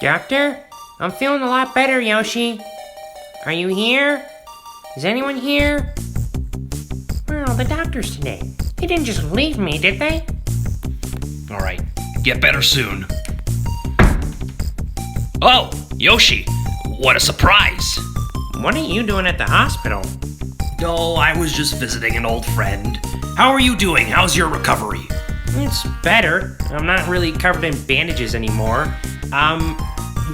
Doctor? I'm feeling a lot better, Yoshi. Are you here? Is anyone here? Where are all the doctors today? They didn't just leave me, did they? Alright, get better soon. Oh, Yoshi, what a surprise. What are you doing at the hospital? Oh, I was just visiting an old friend. How are you doing? How's your recovery? It's better. I'm not really covered in bandages anymore.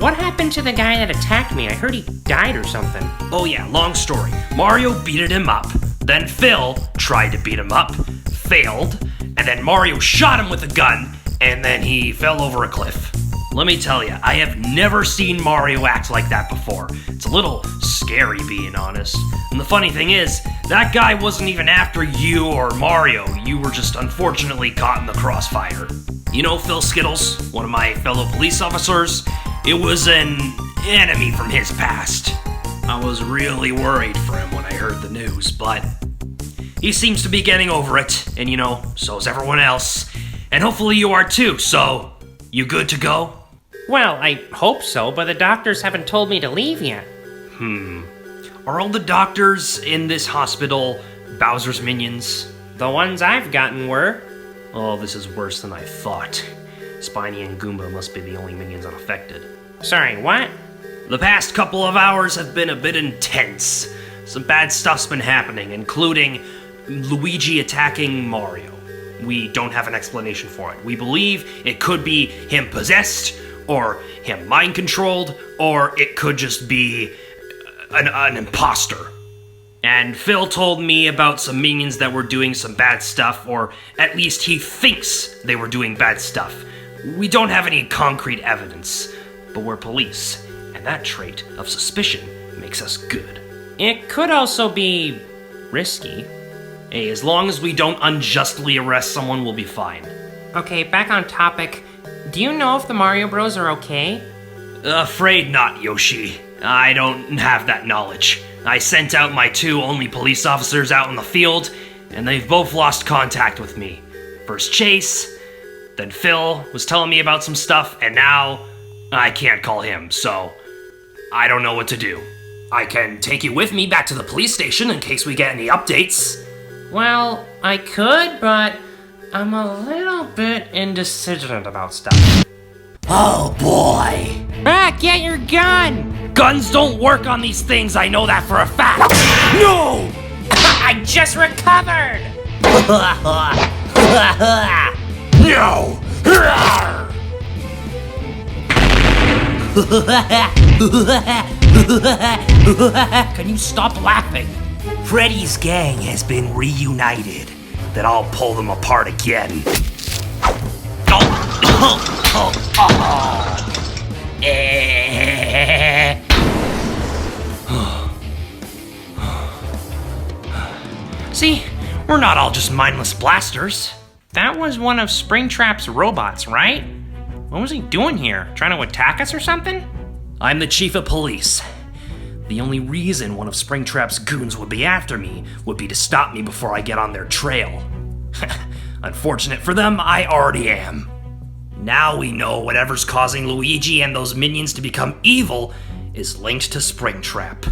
What happened to the guy that attacked me? I heard he died or something. Oh yeah, long story. Mario beated him up, then Phil tried to beat him up, failed, and then Mario shot him with a gun, and then he fell over a cliff. Let me tell you, I have never seen Mario act like that before. It's a little scary, being honest. And the funny thing is, that guy wasn't even after you or Mario. You were just unfortunately caught in the crossfire. You know Phil Skittles, one of my fellow police officers? It was an enemy from his past. I was really worried for him when I heard the news, but he seems to be getting over it, and you know, so is everyone else. And hopefully you are too, so you good to go? Well, I hope so, but the doctors haven't told me to leave yet. Are all the doctors in this hospital Bowser's minions? The ones I've gotten were. Oh, this is worse than I thought. Spiny and Goomba must be the only minions unaffected. Sorry, what? The past couple of hours have been a bit intense. Some bad stuff's been happening, including Luigi attacking Mario. We don't have an explanation for it. We believe it could be him possessed, or him mind-controlled, or it could just be an imposter. And Phil told me about some minions that were doing some bad stuff, or at least he thinks they were doing bad stuff. We don't have any concrete evidence, but we're police, and that trait of suspicion makes us good. It could also be risky. Hey, as long as we don't unjustly arrest someone, we'll be fine. Okay, back on topic. Do you know if the Mario Bros are okay? Afraid not, Yoshi. I don't have that knowledge. I sent out my two only police officers out in the field, and they've both lost contact with me. First Chase, then Phil was telling me about some stuff, and now I can't call him, so I don't know what to do. I can take you with me back to the police station in case we get any updates. Well, I could, but I'm a little bit indecisive about stuff. Oh boy! Ah, get your gun! Guns don't work on these things, I know that for a fact! No! I just recovered! No! Can you stop laughing? Freddy's gang has been reunited. Then I'll pull them apart again. See, we're not all just mindless blasters. That was one of Springtrap's robots, right? What was he doing here? Trying to attack us or something? I'm the chief of police. The only reason one of Springtrap's goons would be after me would be to stop me before I get on their trail. Unfortunate for them, I already am. Now we know whatever's causing Luigi and those minions to become evil is linked to Springtrap.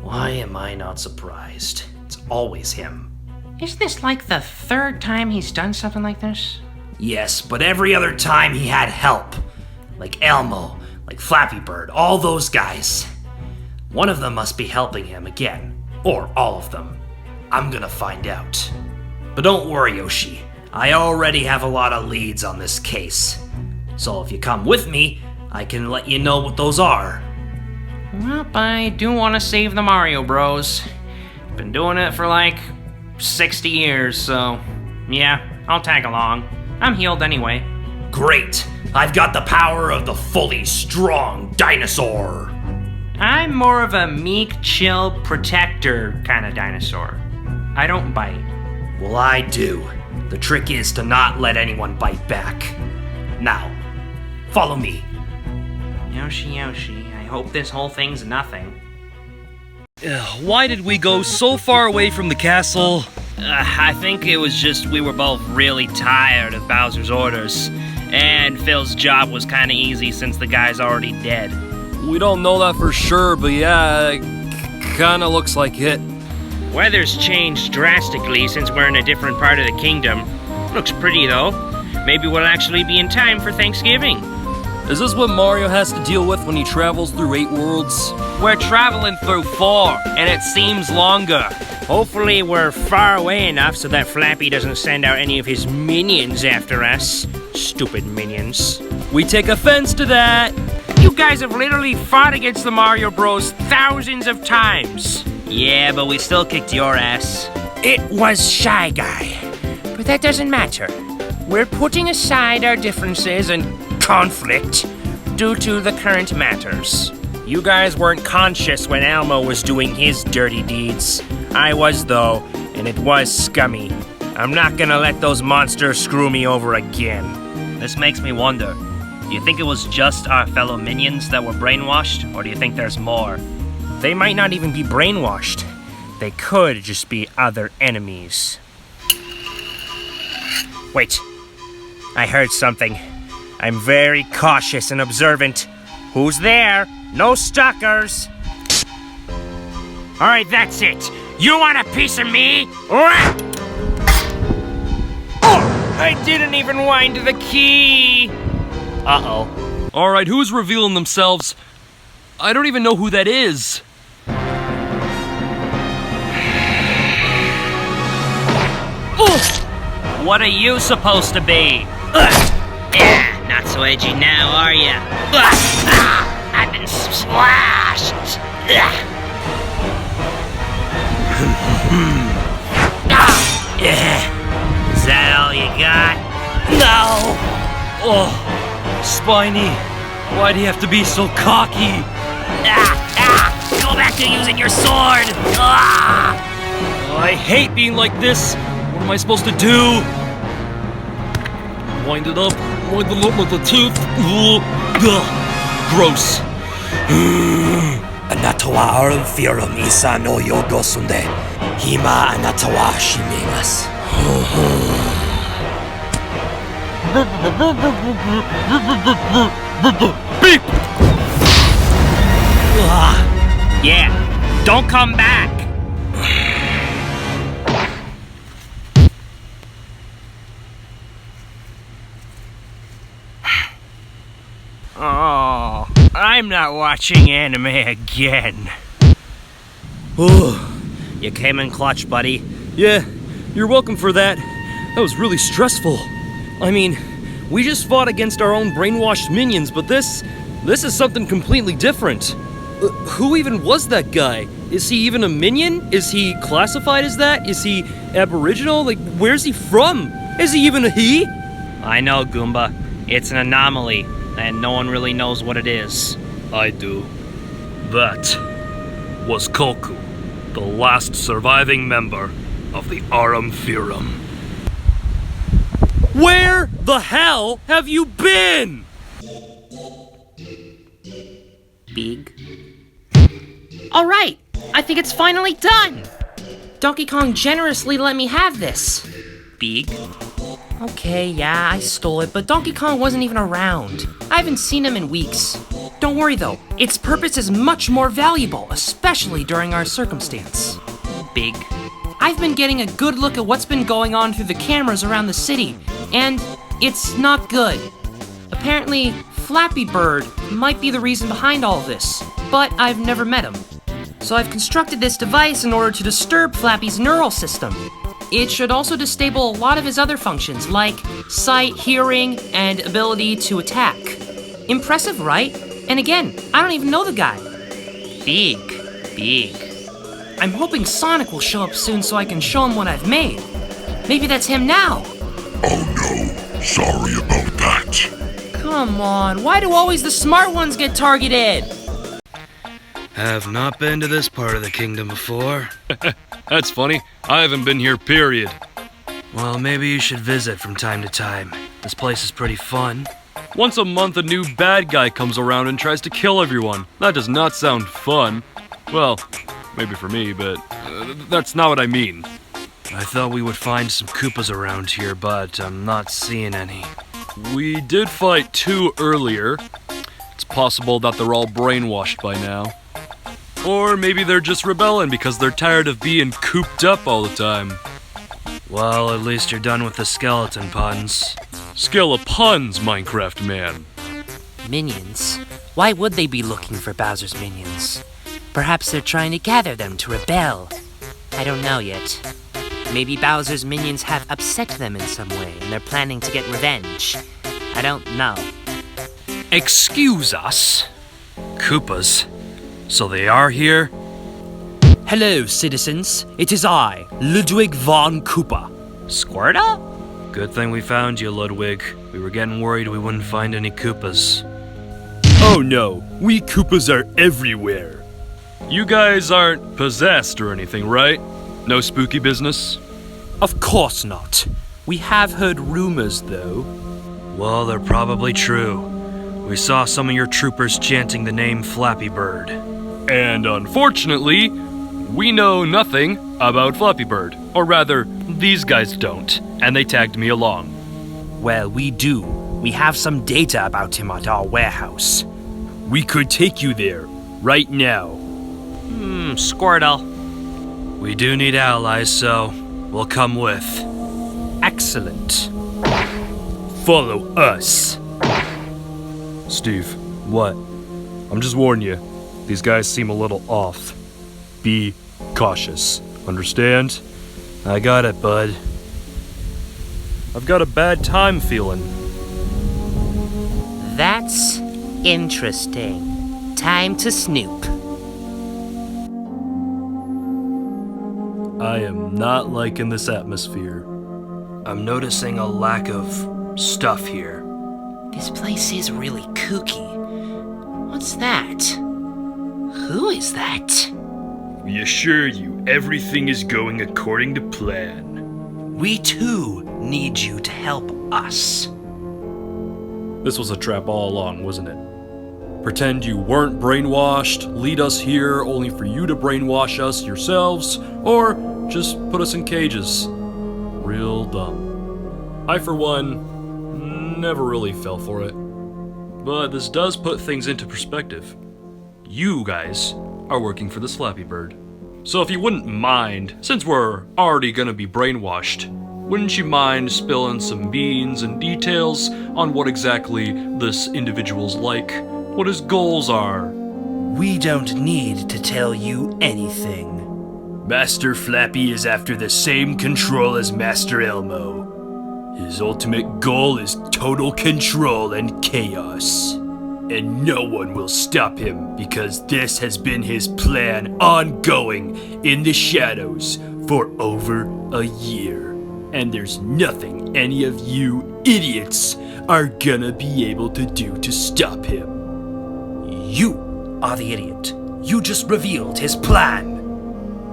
Why am I not surprised? It's always him. Is this like the third time he's done something like this? Yes, but every other time he had help. Like Elmo, like Flappy Bird, all those guys. One of them must be helping him again, or all of them. I'm gonna find out. But don't worry, Yoshi. I already have a lot of leads on this case. So if you come with me, I can let you know what those are. Well, I do want to save the Mario Bros. Been doing it for like 60 years, so yeah, I'll tag along. I'm healed anyway. Great! I've got the power of the fully strong dinosaur. I'm more of a meek, chill, protector kind of dinosaur. I don't bite. Well, I do. The trick is to not let anyone bite back. Now, follow me. Yoshi, I hope this whole thing's nothing. Why did we go so far away from the castle? I think it was just we were both really tired of Bowser's orders. And Phil's job was kinda easy since the guy's already dead. We don't know that for sure, but yeah, kinda looks like it. Weather's changed drastically since we're in a different part of the kingdom. Looks pretty though. Maybe we'll actually be in time for Thanksgiving. Is this what Mario has to deal with when he travels through 8 worlds? We're traveling through 4, and it seems longer. Hopefully we're far away enough so that Flappy doesn't send out any of his minions after us. Stupid minions. We take offense to that. You guys have literally fought against the Mario Bros thousands of times. Yeah, but we still kicked your ass. It was Shy Guy. But that doesn't matter. We're putting aside our differences and conflict due to the current matters. You guys weren't conscious when Elmo was doing his dirty deeds. I was though, and it was scummy. I'm not gonna let those monsters screw me over again. This makes me wonder. Do you think it was just our fellow minions that were brainwashed, or do you think there's more? They might not even be brainwashed. They could just be other enemies. Wait. I heard something. I'm very cautious and observant. Who's there? No stalkers. Alright, that's it. You want a piece of me? Oh, I didn't even wind the key. Uh-oh. Alright, who's revealing themselves? I don't even know who that is. What are you supposed to be? Not so edgy now, are ya? I've been splashed! Is that all you got? No! Oh, Spiny. Why'd he have to be so cocky? Go back to using your sword! Ah! I hate being like this. What am I supposed to do? Wind it up with the tooth. Ugh. Gross. Anatawa arum isa no yogosunde. Hima anatawa shimemas. Beep! Yeah, don't come back. Oh, I'm not watching anime again. Oh, You came in clutch, buddy. yeah, you're welcome for that. That was really stressful. I mean, we just fought against our own brainwashed minions, but this is something completely different. Who even was that guy? Is he even a minion? Is he classified as that? Is he aboriginal? Like, where's he from? Is he even a he? I know, Goomba. It's an anomaly, and no one really knows what it is. I do. That was Koku, the last surviving member of the Lvpv. Where the hell have you been? Big. Alright, I think it's finally done! Donkey Kong generously let me have this. Big? Okay, yeah, I stole it, but Donkey Kong wasn't even around. I haven't seen him in weeks. Don't worry though, its purpose is much more valuable, especially during our circumstance. Big? I've been getting a good look at what's been going on through the cameras around the city, and it's not good. Apparently, Flappy Bird might be the reason behind all of this, but I've never met him. So I've constructed this device in order to disturb Flappy's neural system. It should also disable a lot of his other functions, like sight, hearing, and ability to attack. Impressive, right? And again, I don't even know the guy. Big. I'm hoping Sonic will show up soon so I can show him what I've made. Maybe that's him now. Oh no, sorry about that. Come on, why do always the smart ones get targeted? Have not been to this part of the kingdom before. That's funny. I haven't been here, period. Well, maybe you should visit from time to time. This place is pretty fun. Once a month, a new bad guy comes around and tries to kill everyone. That does not sound fun. Well, maybe for me, but that's not what I mean. I thought we would find some Koopas around here, but I'm not seeing any. We did fight 2 earlier. It's possible that they're all brainwashed by now. Or maybe they're just rebelling because they're tired of being cooped up all the time. Well, at least you're done with the skeleton puns. Skill of puns, Minecraft man. Minions? Why would they be looking for Bowser's minions? Perhaps they're trying to gather them to rebel. I don't know yet. Maybe Bowser's minions have upset them in some way and they're planning to get revenge. I don't know. Excuse us? Koopas? So they are here? Hello, citizens. It is I, Ludwig von Koopa. Squirtle? Good thing we found you, Ludwig. We were getting worried we wouldn't find any Koopas. Oh no, we Koopas are everywhere. You guys aren't possessed or anything, right? No spooky business? Of course not. We have heard rumors, though. Well, they're probably true. We saw some of your troopers chanting the name Flappy Bird. And unfortunately, we know nothing about Flappy Bird. Or rather, these guys don't, and they tagged me along. Well, we do. We have some data about him at our warehouse. We could take you there, right now. Squirtle. We do need allies, so we'll come with. Excellent. Follow us. Steve, what? I'm just warning you. These guys seem a little off. Be cautious. Understand? I got it, bud. I've got a bad time feeling. That's interesting. Time to snoop. I am not liking this atmosphere. I'm noticing a lack of stuff here. This place is really kooky. What's that? Who is that? We assure you, everything is going according to plan. We too need you to help us. This was a trap all along, wasn't it? Pretend you weren't brainwashed, lead us here only for you to brainwash us yourselves, or just put us in cages. Real dumb. I, for one, never really fell for it. But this does put things into perspective. You guys are working for the Flappy Bird. So if you wouldn't mind, since we're already gonna be brainwashed, wouldn't you mind spilling some beans and details on what exactly this individual's like? What his goals are? We don't need to tell you anything. Master Flappy is after the same control as Master Elmo. His ultimate goal is total control and chaos. And no one will stop him because this has been his plan ongoing in the shadows for over a year. And there's nothing any of you idiots are gonna be able to do to stop him. You are the idiot. You just revealed his plan.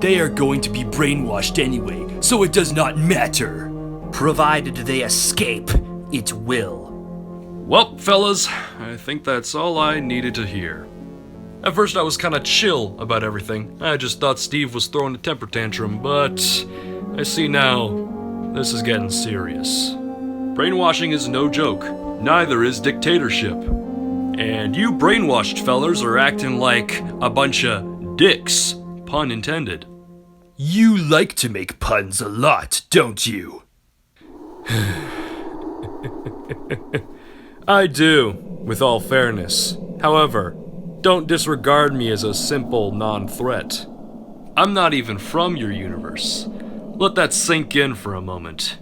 They are going to be brainwashed anyway, so it does not matter. Provided they escape, it will. Well, fellas, I think that's all I needed to hear. At first I was kinda chill about everything. I just thought Steve was throwing a temper tantrum, but I see now this is getting serious. Brainwashing is no joke. Neither is dictatorship. And you brainwashed fellers are acting like a bunch of dicks, pun intended. You like to make puns a lot, don't you? I do, with all fairness. However, don't disregard me as a simple non-threat. I'm not even from your universe. Let that sink in for a moment.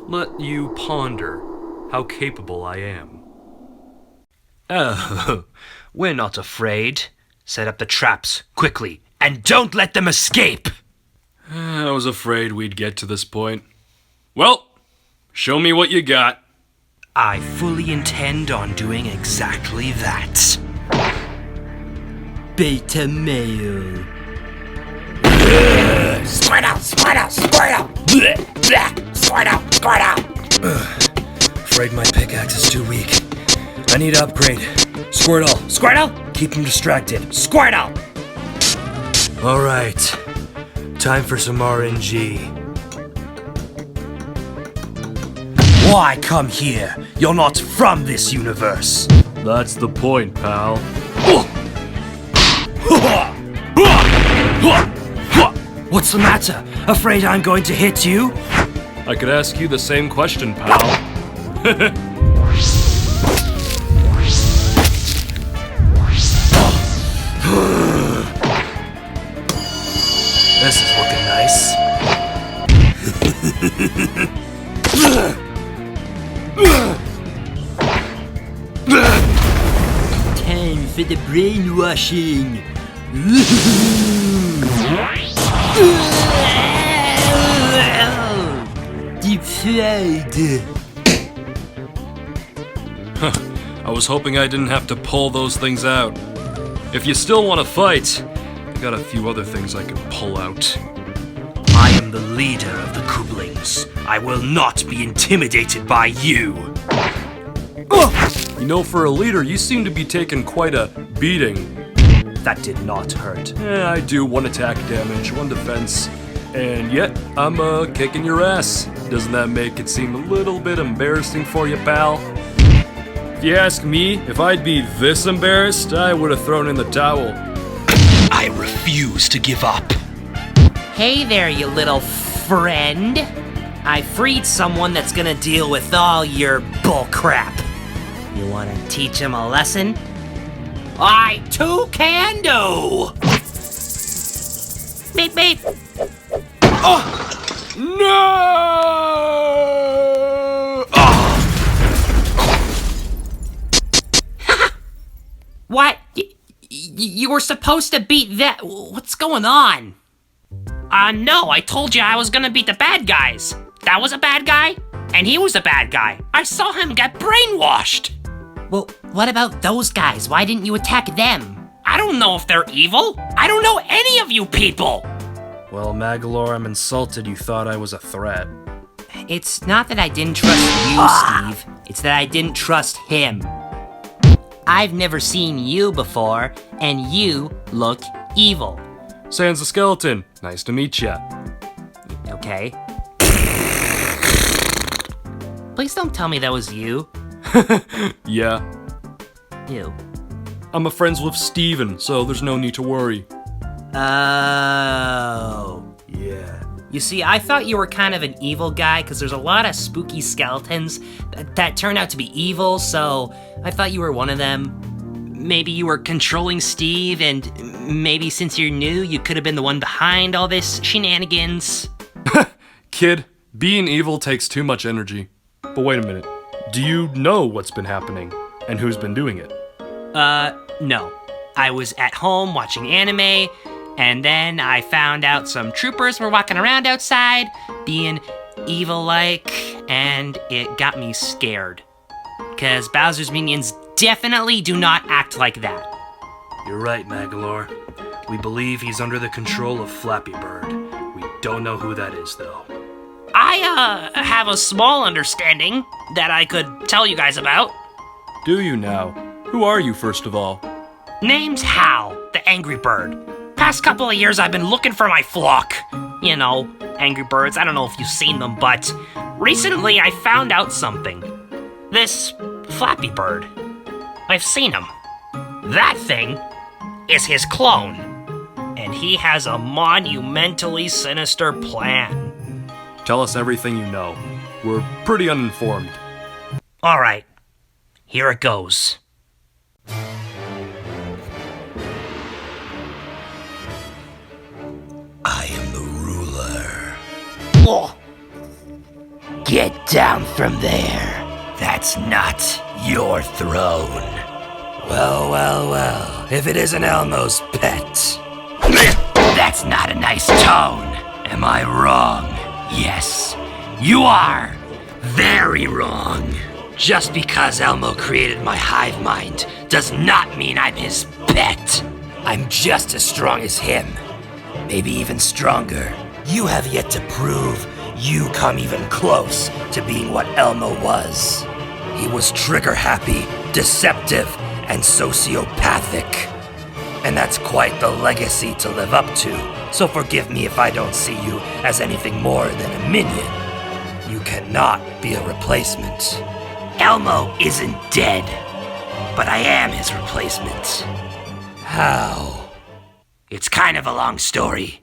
Let you ponder how capable I am. Oh, we're not afraid. Set up the traps, quickly, and don't let them escape! I was afraid we'd get to this point. Well, show me what you got. I fully intend on doing exactly that. Beta male. Squirt out, squirt out, squirt out! Blech, blech, squirt out, squirt out! Afraid my pickaxe is too weak. I need to upgrade. Squirtle. Squirtle? Keep him distracted. Squirtle! Alright. Time for some RNG. Why come here? You're not from this universe. That's the point, pal. What's the matter? Afraid I'm going to hit you? I could ask you the same question, pal. This is looking nice. Time for the brainwashing. Deep fried. I was hoping I didn't have to pull those things out. If you still want to fight, I got a few other things I could pull out. I am the leader of the Kooplings. I will not be intimidated by you. You know, for a leader, you seem to be taking quite a beating. That did not hurt. I do 1 attack damage, 1 defense, and yet I'm kicking your ass. Doesn't that make it seem a little bit embarrassing for you, pal? If you ask me, if I'd be this embarrassed, I would have thrown in the towel. I refuse to give up. Hey there, you little friend. I freed someone that's gonna deal with all your bullcrap. You wanna teach him a lesson? I too can do! Beep beep! No! What? You were supposed to beat that. What's going on? No, I told you I was gonna beat the bad guys. That was a bad guy, and he was a bad guy. I saw him get brainwashed. Well, what about those guys? Why didn't you attack them? I don't know if they're evil. I don't know any of you people. Well, Magalore, I'm insulted you thought I was a threat. It's not that I didn't trust you, Steve. It's that I didn't trust him. I've never seen you before, and you look evil. Sans the skeleton. Nice to meet ya. Okay. Please don't tell me that was you. Yeah. You. I'm friends with Steven, so there's no need to worry. Oh. Yeah. You see, I thought you were kind of an evil guy because there's a lot of spooky skeletons that turn out to be evil, so I thought you were one of them. Maybe you were controlling Steve, and maybe since you're new, you could have been the one behind all this shenanigans. Kid, being evil takes too much energy. But wait a minute. Do you know what's been happening and who's been doing it? No. I was at home watching anime, and then I found out some troopers were walking around outside, being evil-like, and it got me scared. 'Cause Bowser's minions definitely do not act like that. You're right, Magalore. We believe he's under the control of Flappy Bird. We don't know who that is, though. I, have a small understanding that I could tell you guys about. Do you now? Who are you, first of all? Name's Hal, the Angry Bird. Past couple of years I've been looking for my flock. You know, Angry Birds, I don't know if you've seen them, but recently I found out something. This Flappy Bird, I've seen him. That thing is his clone, and he has a monumentally sinister plan. Tell us everything you know. We're pretty uninformed. All right, here it goes. I am the ruler. Oh. Get down from there. That's not your throne. Well, well, well. If it isn't Elmo's pet. That's not a nice tone. Am I wrong? Yes, you are. Very wrong. Just because Elmo created my hive mind does not mean I'm his pet. I'm just as strong as him. Maybe even stronger. You have yet to prove you come even close to being what Elmo was. He was trigger-happy, deceptive, and sociopathic. And that's quite the legacy to live up to, so forgive me if I don't see you as anything more than a minion. You You cannot be a replacement. Elmo isn't dead, but I am his replacement. How? It's kind of a long story,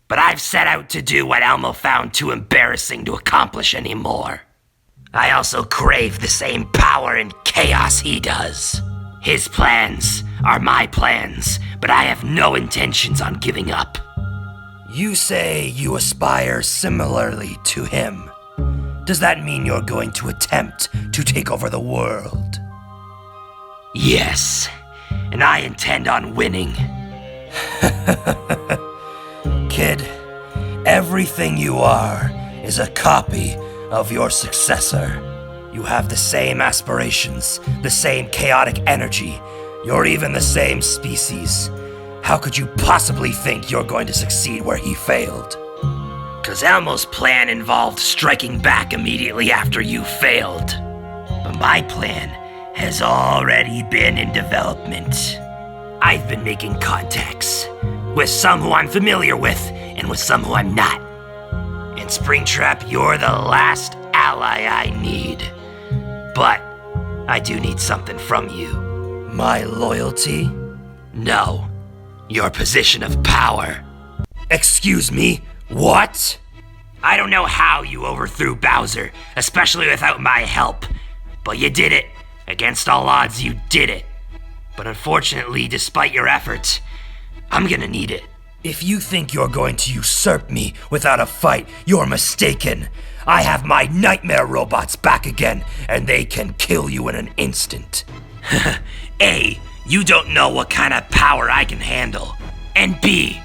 but I've set out to do what Elmo found too embarrassing to accomplish anymore. I also crave the same power and chaos he does. His plans are my plans, but I have no intentions on giving up. You say you aspire similarly to him. Does that mean you're going to attempt to take over the world? Yes, and I intend on winning. Kid, everything you are is a copy of your successor. You have the same aspirations, the same chaotic energy. You're even the same species. How could you possibly think you're going to succeed where he failed? 'Cause Elmo's plan involved striking back immediately after you failed. But my plan has already been in development. I've been making contacts, with some who I'm familiar with, and with some who I'm not. And Springtrap, you're the last ally I need. But I do need something from you. My loyalty? No. Your position of power. Excuse me? What? I don't know how you overthrew Bowser, especially without my help. But you did it. Against all odds, you did it. But unfortunately, despite your efforts, I'm gonna need it. If you think you're going to usurp me without a fight, you're mistaken. I have my nightmare robots back again, and they can kill you in an instant. A, you don't know what kind of power I can handle. And B,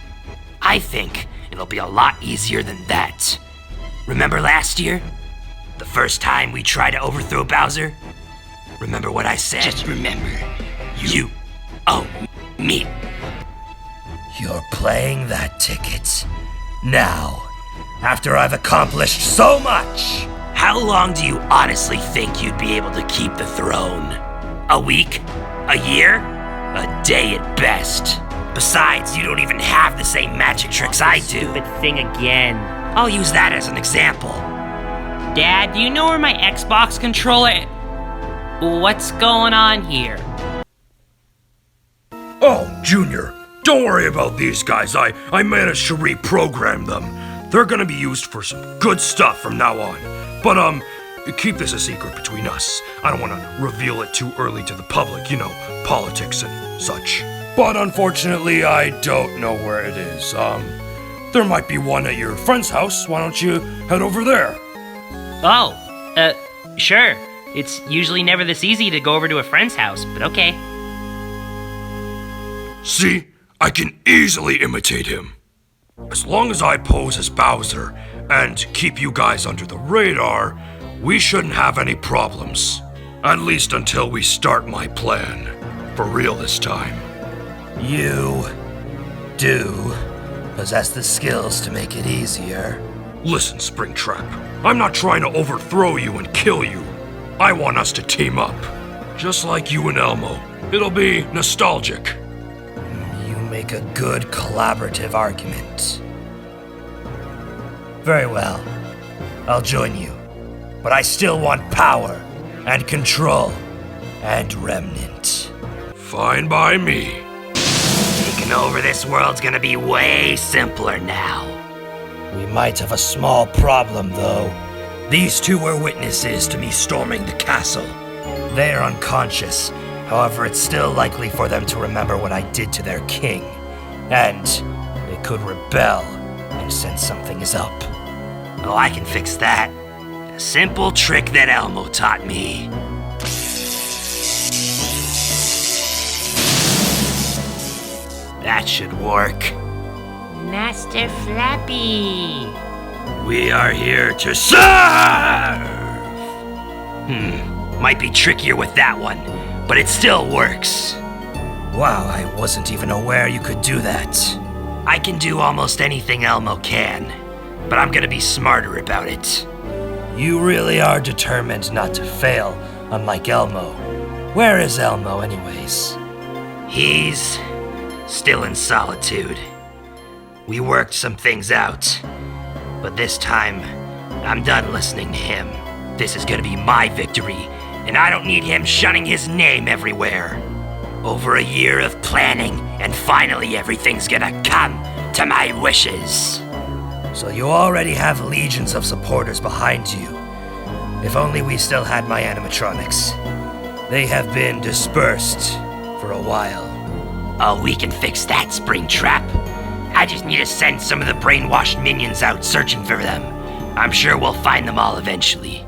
I think it'll be a lot easier than that. Remember last year? The first time we tried to overthrow Bowser? Remember what I said? Just remember, you owe me. You're playing that ticket. Now, after I've accomplished so much, how long do you honestly think you'd be able to keep the throne? A week? A year? A day at best. Besides, you don't even have the same magic tricks I do. Stupid thing again. I'll use that as an example. Dad, do you know where my Xbox controller... What's going on here? Oh, Junior, don't worry about these guys. I managed to reprogram them. They're gonna be used for some good stuff from now on. But, keep this a secret between us. I don't want to reveal it too early to the public, you know, politics and such. But unfortunately, I don't know where it is. There might be one at your friend's house. Why don't you head over there? Oh, sure. It's usually never this easy to go over to a friend's house, but okay. See? I can easily imitate him. As long as I pose as Bowser and keep you guys under the radar, we shouldn't have any problems. At least until we start my plan. For real this time. You do possess the skills to make it easier. Listen, Springtrap. I'm not trying to overthrow you and kill you. I want us to team up. Just like you and Elmo. It'll be nostalgic. You make a good collaborative argument. Very well. I'll join you. But I still want power and control and remnant. Fine by me. Taking over this world's gonna be way simpler now. We might have a small problem, though. These two were witnesses to me storming the castle. They are unconscious. However, it's still likely for them to remember what I did to their king. And they could rebel and sense something is up. Oh, I can fix that. A simple trick that Elmo taught me. That should work. Master Flappy. We are here to serve! Might be trickier with that one, but it still works. Wow, I wasn't even aware you could do that. I can do almost anything Elmo can, but I'm gonna be smarter about it. You really are determined not to fail, unlike Elmo. Where is Elmo, anyways? He's still in solitude. We worked some things out, but this time, I'm done listening to him. This is gonna be my victory, and I don't need him shunning his name everywhere. Over a year of planning, and finally everything's gonna come to my wishes. So you already have legions of supporters behind you. If only we still had my animatronics. They have been dispersed for a while. Oh, we can fix that, Springtrap. I just need to send some of the brainwashed minions out searching for them. I'm sure we'll find them all eventually.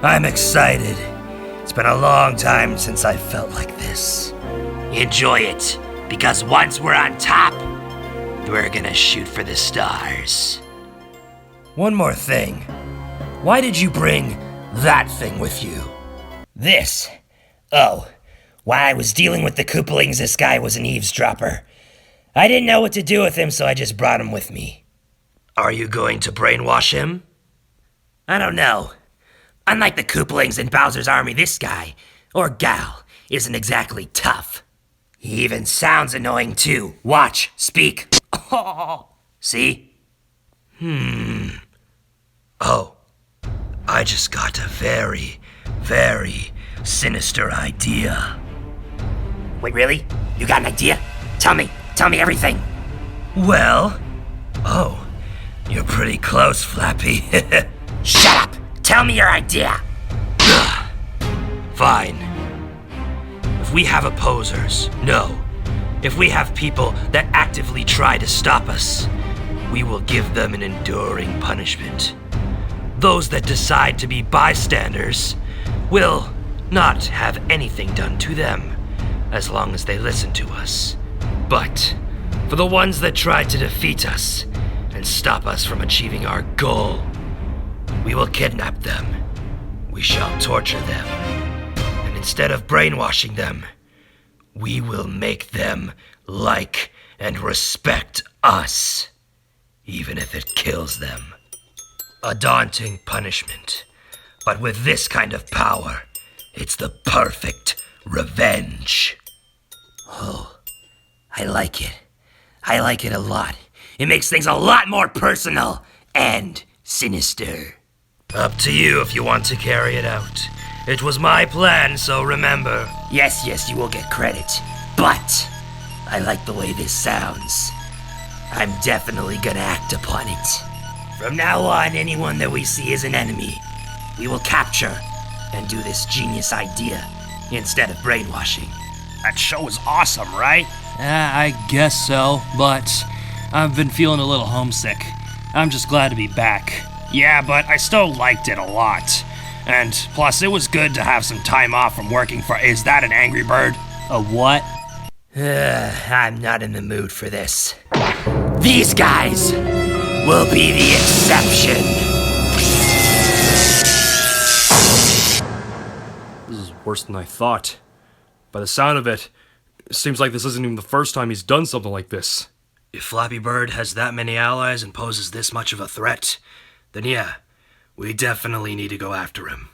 I'm excited. It's been a long time since I felt like this. Enjoy it, because once we're on top, we're gonna shoot for the stars. One more thing. Why did you bring that thing with you? This? Oh, while I was dealing with the Koopalings, this guy was an eavesdropper. I didn't know what to do with him, so I just brought him with me. Are you going to brainwash him? I don't know. Unlike the Koopalings in Bowser's army, this guy, or gal, isn't exactly tough. He even sounds annoying too. Watch, speak. See? Oh, I just got a very, very sinister idea. Wait, really? You got an idea? Tell me everything. Well, oh, you're pretty close, Flappy. Shut up! Tell me your idea! Fine. If we have opposers, no. If we have people that actively try to stop us, we will give them an enduring punishment. Those that decide to be bystanders will not have anything done to them, as long as they listen to us. But for the ones that try to defeat us and stop us from achieving our goal, we will kidnap them. We shall torture them. And instead of brainwashing them, we will make them like and respect us, even if it kills them. A daunting punishment, but with this kind of power, it's the perfect revenge. Oh, I like it. I like it a lot. It makes things a lot more personal and sinister. Up to you if you want to carry it out. It was my plan, so remember. Yes, you will get credit. But I like the way this sounds. I'm definitely gonna act upon it. From now on, anyone that we see as an enemy, we will capture and do this genius idea instead of brainwashing. That show was awesome, right? I guess so, but I've been feeling a little homesick. I'm just glad to be back. Yeah, but I still liked it a lot. And plus, it was good to have some time off from working for... Is that an Angry Bird? A what? I'm not in the mood for this. These guys will be the exception. This is worse than I thought. By the sound of it, it seems like this isn't even the first time he's done something like this. If Flappy Bird has that many allies and poses this much of a threat, then yeah, we definitely need to go after him.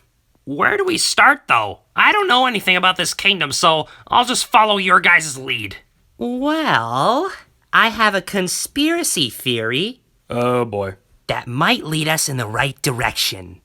Where do we start, though? I don't know anything about this kingdom, so I'll just follow your guys' lead. Well, I have a conspiracy theory Oh boy. that might lead us in the right direction.